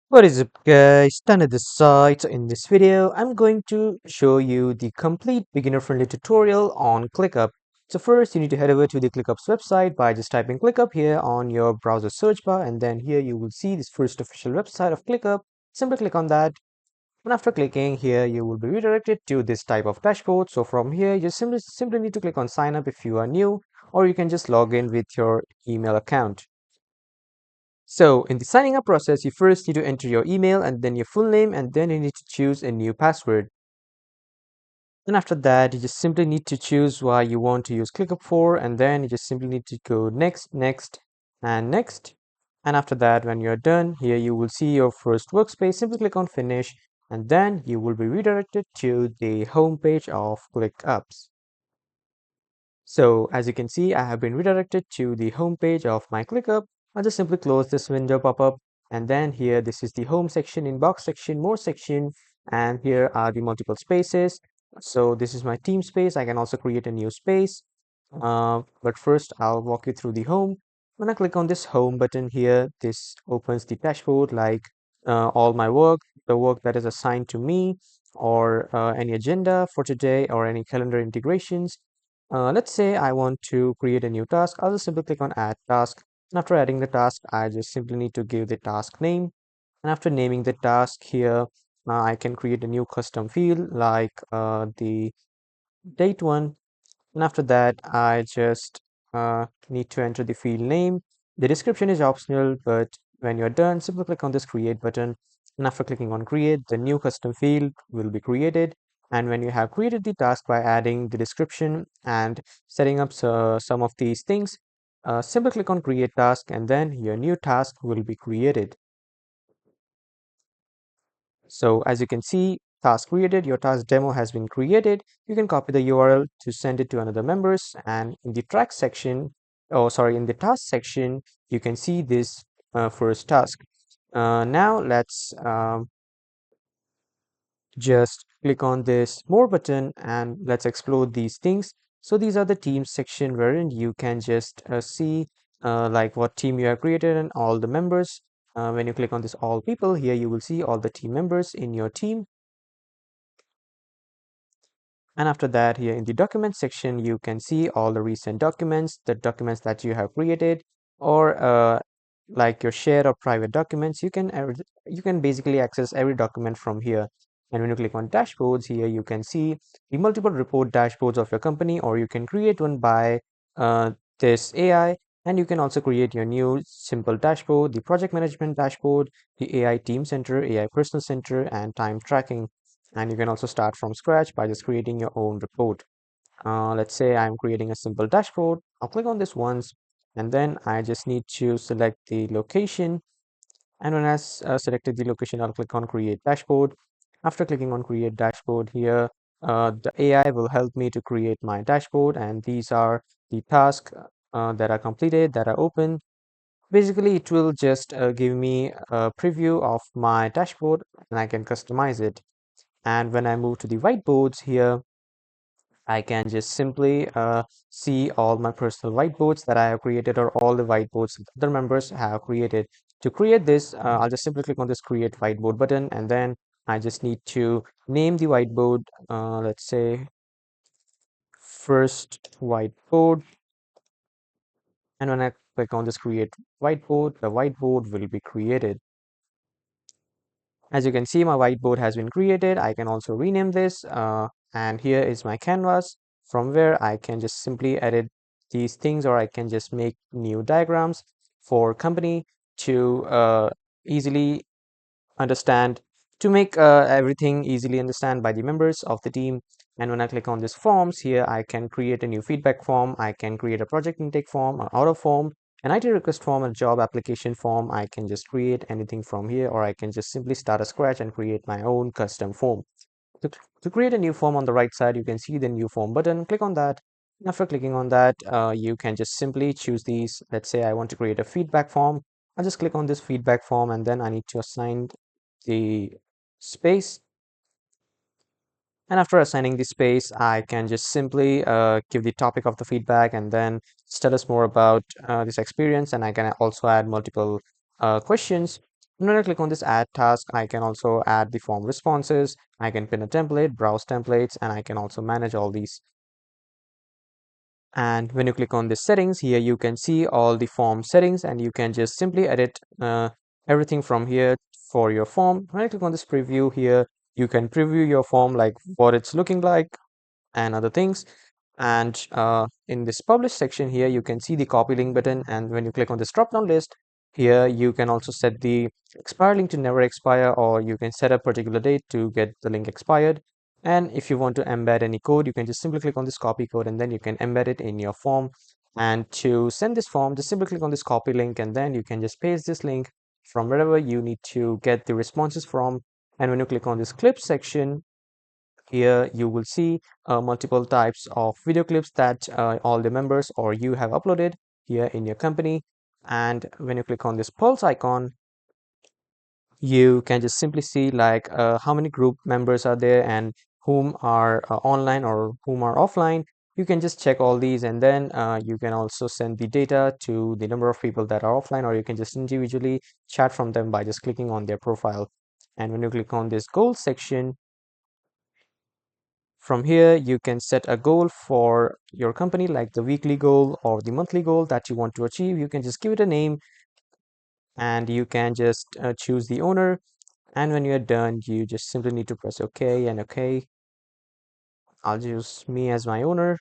What is up guys, Tanner this side. So in this video, I'm going to show you the complete beginner-friendly tutorial on ClickUp. So first, you need to head over to the ClickUp's website by just typing ClickUp here on your browser search bar, and then here you will see this first official website of ClickUp. Simply click on that, and after clicking here, you will be redirected to this type of dashboard. So from here, you simply need to click on sign up if you are new, or you can just log in with your email account. So in the signing up process, you first need to enter your email and then your full name, and then you need to choose a new password. And after that, you just simply need to choose why you want to use ClickUp for, and then you just simply need to go next, next, and next. And after that, when you're done, here you will see your first workspace. Simply click on finish, and then you will be redirected to the home page of ClickUps. So as you can see, I have been redirected to the home page of my ClickUp. I'll just simply close this window pop-up, and then here this is the home section, inbox section, more section, and here are the multiple spaces. So this is my team space. I can also create a new space. But first I'll walk you through the home. When I click on this home button here, this opens the dashboard like all my work, the work that is assigned to me, or any agenda for today, or any calendar integrations. Let's say I want to create a new task. I'll just simply click on add task. And after adding the task, I just simply need to give the task name. And after naming the task here, I can create a new custom field like the date one. And after that, I just need to enter the field name. The description is optional, but when you're done, simply click on this create button. And after clicking on create, the new custom field will be created. And when you have created the task by adding the description and setting up some of these things, simply click on create task, and then your new task will be created. So as you can see, task created, your task demo has been created. You can copy the URL to send it to another members. And in the track section, in the task section, you can see this first task. Now let's just click on this more button and let's explore these things. So these are the teams section wherein you can just see like what team you have created and all the members. When you click on this all people here, you will see all the team members in your team. And after that, here in the document section, you can see all the recent documents, the documents that you have created, or like your shared or private documents. You can basically access every document from here. And when you click on dashboards here, you can see the multiple report dashboards of your company, or you can create one by this AI. And you can also create your new simple dashboard, the project management dashboard, the AI team center, AI personal center, and time tracking. And you can also start from scratch by just creating your own report. Let's say I'm creating a simple dashboard. I'll click on this once, and then I just need to select the location. And when I selected the location, I'll click on create dashboard. After clicking on create dashboard here, the AI will help me to create my dashboard, and these are the tasks that are completed, that are open. Basically, it will just give me a preview of my dashboard, and I can customize it. And when I move to the whiteboards here, I can just simply see all my personal whiteboards that I have created, or all the whiteboards that other members have created. To create this, I'll just simply click on this create whiteboard button, and then I just need to name the whiteboard. Let's say first whiteboard. And when I click on this create whiteboard, the whiteboard will be created. As you can see, my whiteboard has been created. I can also rename this, and here is my canvas from where I can just simply edit these things, or I can just make new diagrams for company to easily understand, to make everything easily understand by the members of the team. And when I click on this forms here, I can create a new feedback form. I can create a project intake form, an auto form, an IT request form, a job application form. I can just create anything from here, or I can just simply start a scratch and create my own custom form. To create a new form, on the right side, you can see the new form button. Click on that. After clicking on that, you can just simply choose these. Let's say I want to create a feedback form. I'll just click on this feedback form, and then I need to assign the space. And after assigning the space, I can just simply give the topic of the feedback, and then tell us more about this experience. And I can also add multiple questions. And when I click on this add task, I can also add the form responses. I can pin a template, browse templates, and I can also manage all these. And when you click on the settings here, you can see all the form settings, and you can just simply edit everything from here for your form. When I click on this preview here, you can preview your form, like what it's looking like and other things. And in this publish section here, you can see the copy link button. And when you click on this drop down list here, you can also set the expire link to never expire, or you can set a particular date to get the link expired. And if you want to embed any code, you can just simply click on this copy code, and then you can embed it in your form. And to send this form, just simply click on this copy link, and then you can just paste this link from wherever you need to get the responses from. And when you click on this clip section, here you will see multiple types of video clips that all the members or you have uploaded here in your company. And when you click on this pulse icon, you can just simply see like how many group members are there and whom are online or whom are offline. You can just check all these, and then you can also send the data to the number of people that are offline, or you can just individually chat from them by just clicking on their profile. And when you click on this goals section, from here, you can set a goal for your company, like the weekly goal or the monthly goal that you want to achieve. You can just give it a name, and you can just choose the owner. And when you're done, you just simply need to press OK and OK. I'll choose me as my owner.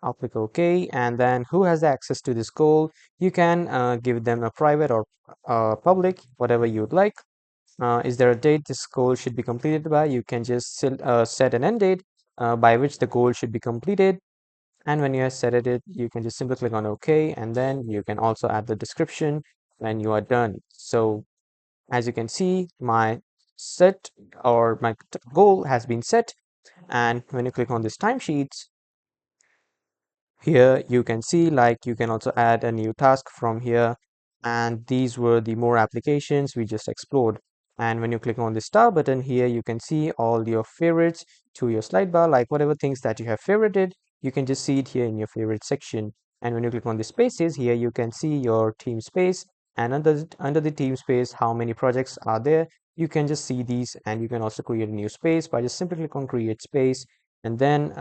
I'll click OK. And then who has the access to this goal? You can give them a private or public, whatever you would like. Is there a date this goal should be completed by? You can just set an end date by which the goal should be completed. And when you have set it, you can just simply click on OK, and then you can also add the description when you are done. So as you can see, my set or my goal has been set. And when you click on this timesheets, here you can see like you can also add a new task from here, and these were the more applications we just explored. And when you click on the star button here, you can see all your favorites to your slide bar, like whatever things that you have favorited, you can just see it here in your favorite section. And when you click on the spaces here, you can see your team space, and under the team space how many projects are there. You can just see these, and you can also create a new space by just simply click on create space, and then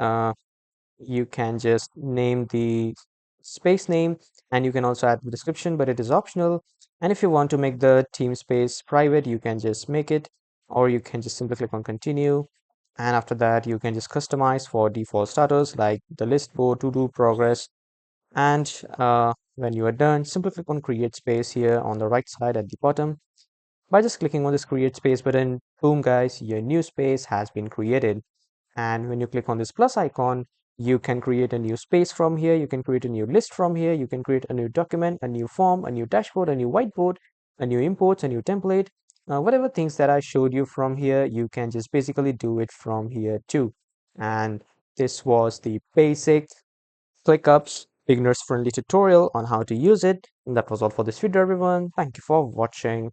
you can just name the space name, and you can also add the description, but it is optional. And if you want to make the team space private, you can just make it, or you can just simply click on continue. And after that, you can just customize for default status like the list, board, to do, progress. And when you are done, simply click on create space here on the right side at the bottom. By just clicking on this create space button, boom guys, your new space has been created. And when you click on this plus icon, you can create a new space from here. You can create a new list from here. You can create a new document, a new form, a new dashboard, a new whiteboard, a new imports, a new template. Whatever things that I showed you from here, you can just basically do it from here too. And this was the basic ClickUp's beginners friendly tutorial on how to use it. And that was all for this video, everyone. Thank you for watching.